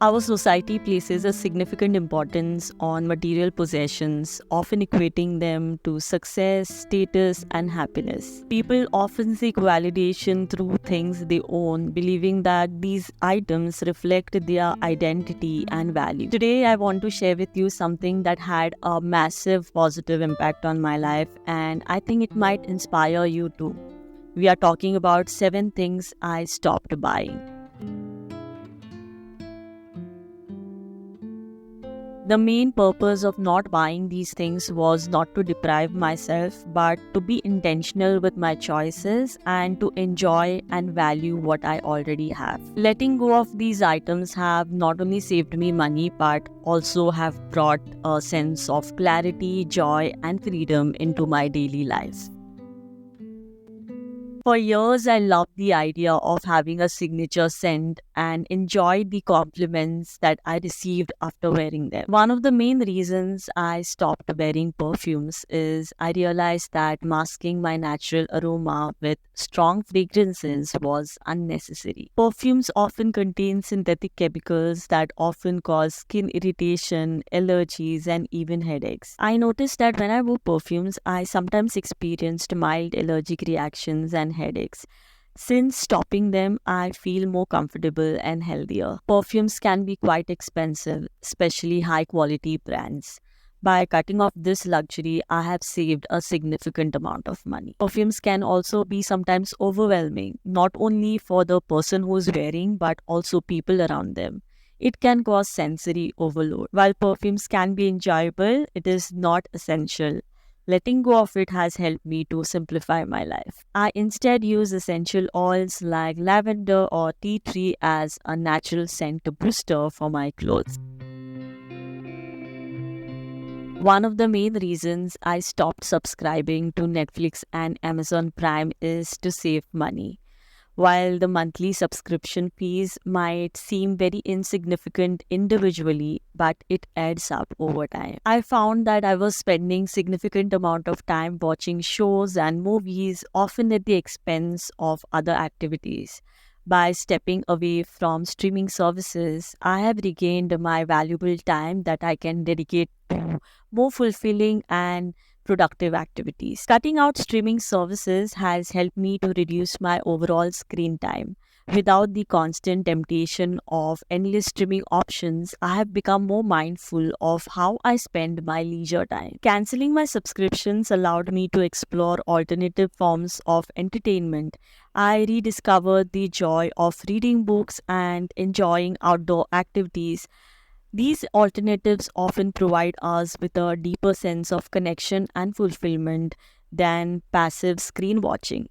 Our society places a significant importance on material possessions, often equating them to success, status, and happiness. People often seek validation through things they own, believing that these items reflect their identity and value. Today, I want to share with you something that had a massive positive impact on my life, and I think it might inspire you too. We are talking about 7 things I stopped buying. The main purpose of not buying these things was not to deprive myself, but to be intentional with my choices and to enjoy and value what I already have. Letting go of these items have not only saved me money, but also have brought a sense of clarity, joy, and freedom into my daily life. For years, I loved the idea of having a signature scent and enjoyed the compliments that I received after wearing them. One of the main reasons I stopped wearing perfumes is I realized that masking my natural aroma with strong fragrances was unnecessary. Perfumes often contain synthetic chemicals that often cause skin irritation, allergies, and even headaches. I noticed that when I wore perfumes, I sometimes experienced mild allergic reactions and headaches. Since stopping them, I feel more comfortable and healthier. Perfumes can be quite expensive, especially high quality brands. By cutting off this luxury, I have saved a significant amount of money. Perfumes can also be sometimes overwhelming, not only for the person who is wearing, but also people around them. It can cause sensory overload. While perfumes can be enjoyable, it is not essential. Letting go of it has helped me to simplify my life. I instead use essential oils like lavender or tea tree as a natural scent booster for my clothes. One of the main reasons I stopped subscribing to Netflix and Amazon Prime is to save money. While the monthly subscription fees might seem very insignificant individually, but it adds up over time. I found that I was spending significant amount of time watching shows and movies, often at the expense of other activities. By stepping away from streaming services, I have regained my valuable time that I can dedicate to more fulfilling and productive activities. Cutting out streaming services has helped me to reduce my overall screen time. Without the constant temptation of endless streaming options, I have become more mindful of how I spend my leisure time. Canceling my subscriptions allowed me to explore alternative forms of entertainment. I rediscovered the joy of reading books and enjoying outdoor activities. These alternatives often provide us with a deeper sense of connection and fulfillment than passive screen watching.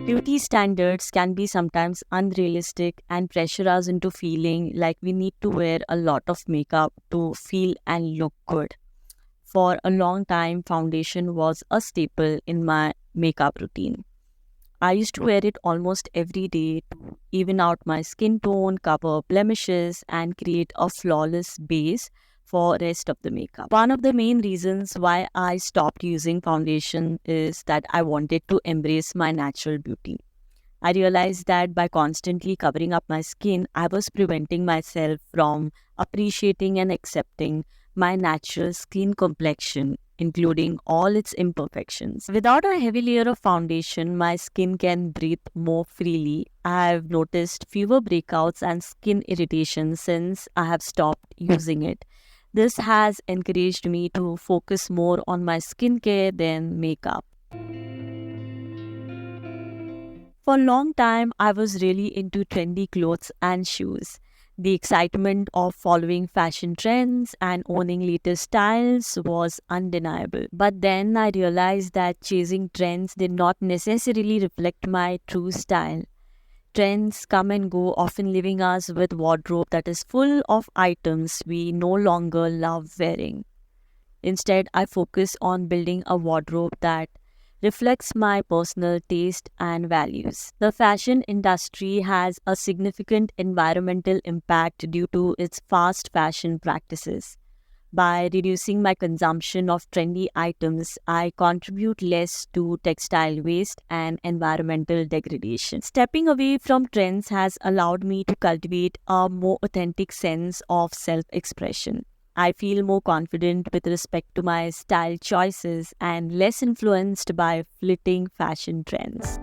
Beauty standards can be sometimes unrealistic and pressure us into feeling like we need to wear a lot of makeup to feel and look good. For a long time, foundation was a staple in my makeup routine. I used to wear it almost every day to even out my skin tone, cover blemishes, and create a flawless base for rest of the makeup. One of the main reasons why I stopped using foundation is that I wanted to embrace my natural beauty. I realized that by constantly covering up my skin, I was preventing myself from appreciating and accepting my natural skin complexion, including all its imperfections. Without a heavy layer of foundation, my skin can breathe more freely. I have noticed fewer breakouts and skin irritation since I have stopped using it. This has encouraged me to focus more on my skincare than makeup. For a long time, I was really into trendy clothes and shoes. The excitement of following fashion trends and owning latest styles was undeniable. But then I realized that chasing trends did not necessarily reflect my true style. Trends come and go, often leaving us with wardrobe that is full of items we no longer love wearing. Instead, I focus on building a wardrobe that reflects my personal taste and values. The fashion industry has a significant environmental impact due to its fast fashion practices. By reducing my consumption of trendy items, I contribute less to textile waste and environmental degradation. Stepping away from trends has allowed me to cultivate a more authentic sense of self expression. I feel more confident with respect to my style choices and less influenced by fleeting fashion trends.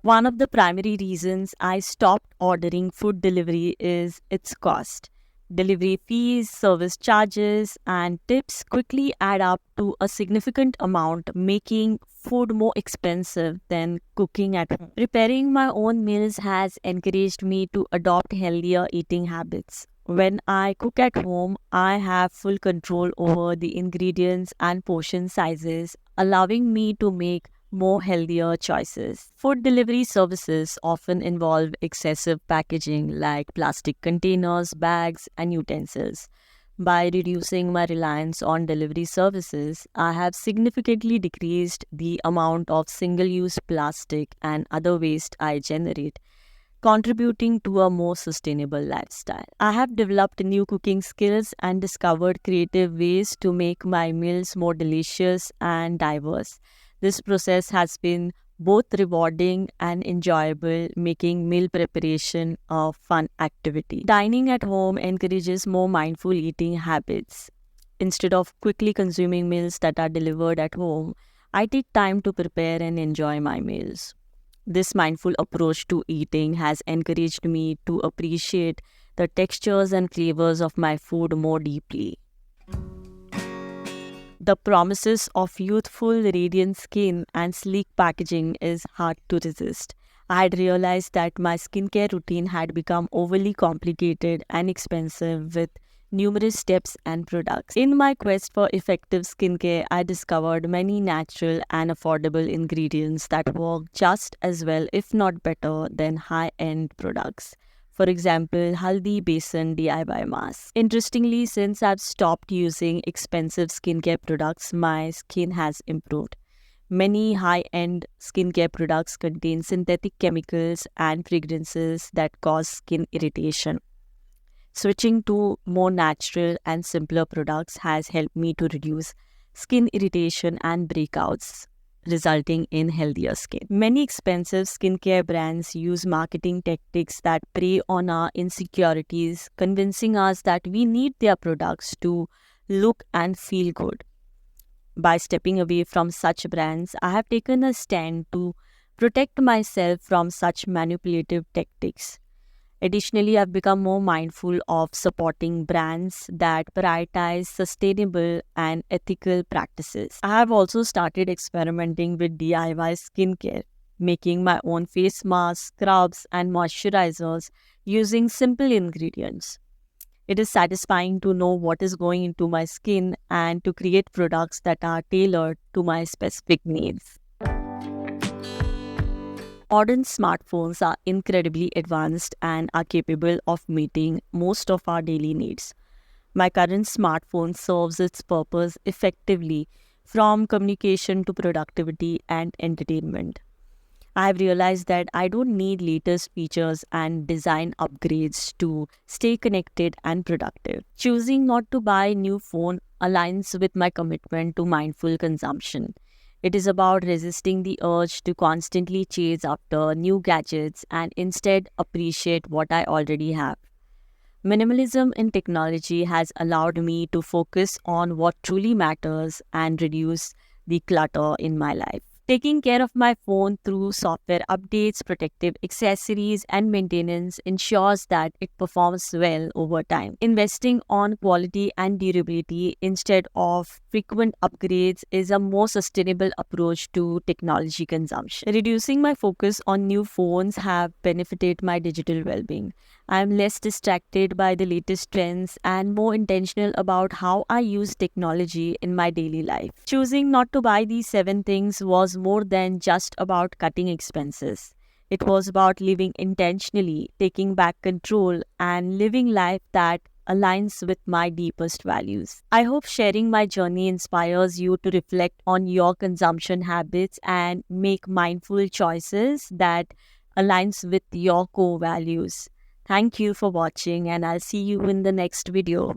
One of the primary reasons I stopped ordering food delivery is its cost. Delivery fees, service charges, and tips quickly add up to a significant amount, making food more expensive than cooking at home. Preparing my own meals has encouraged me to adopt healthier eating habits. When I cook at home, I have full control over the ingredients and portion sizes, allowing me to make more healthier choices. Food delivery services often involve excessive packaging like plastic containers, bags, and utensils. By reducing my reliance on delivery services, I have significantly decreased the amount of single use plastic and other waste I generate, contributing to a more sustainable lifestyle. I have developed new cooking skills and discovered creative ways to make my meals more delicious and diverse. This process has been both rewarding and enjoyable, making meal preparation a fun activity. Dining at home encourages more mindful eating habits. Instead of quickly consuming meals that are delivered at home, I take time to prepare and enjoy my meals. This mindful approach to eating has encouraged me to appreciate the textures and flavors of my food more deeply. The promises of youthful, radiant skin and sleek packaging is hard to resist. I had realized that my skincare routine had become overly complicated and expensive with numerous steps and products. In my quest for effective skincare, I discovered many natural and affordable ingredients that work just as well, if not better, than high end products. For example, Haldi Besan DIY mask. Interestingly, since I've stopped using expensive skincare products, my skin has improved. Many high end skincare products contain synthetic chemicals and fragrances that cause skin irritation. Switching to more natural and simpler products has helped me to reduce skin irritation and breakouts, resulting in healthier skin. Many expensive skincare brands use marketing tactics that prey on our insecurities, convincing us that we need their products to look and feel good. By stepping away from such brands, I have taken a stand to protect myself from such manipulative tactics. Additionally, I've become more mindful of supporting brands that prioritize sustainable and ethical practices. I have also started experimenting with DIY skincare, making my own face masks, scrubs, and moisturizers using simple ingredients. It is satisfying to know what is going into my skin and to create products that are tailored to my specific needs. Modern smartphones are incredibly advanced and are capable of meeting most of our daily needs. My current smartphone serves its purpose effectively, from communication to productivity and entertainment. I have realized that I don't need latest features and design upgrades to stay connected and productive. Choosing not to buy a new phone aligns with my commitment to mindful consumption. It is about resisting the urge to constantly chase after new gadgets and instead appreciate what I already have. Minimalism in technology has allowed me to focus on what truly matters and reduce the clutter in my life. Taking care of my phone through software updates, protective accessories, and maintenance ensures that it performs well over time. Investing on quality and durability instead of frequent upgrades is a more sustainable approach to technology consumption. Reducing my focus on new phones have benefited my digital well-being. I am less distracted by the latest trends and more intentional about how I use technology in my daily life. Choosing not to buy these 7 things was more than just about cutting expenses. It was about living intentionally, taking back control, and living life that aligns with my deepest values. I hope sharing my journey inspires you to reflect on your consumption habits and make mindful choices that aligns with your core values. Thank you for watching, and I'll see you in the next video.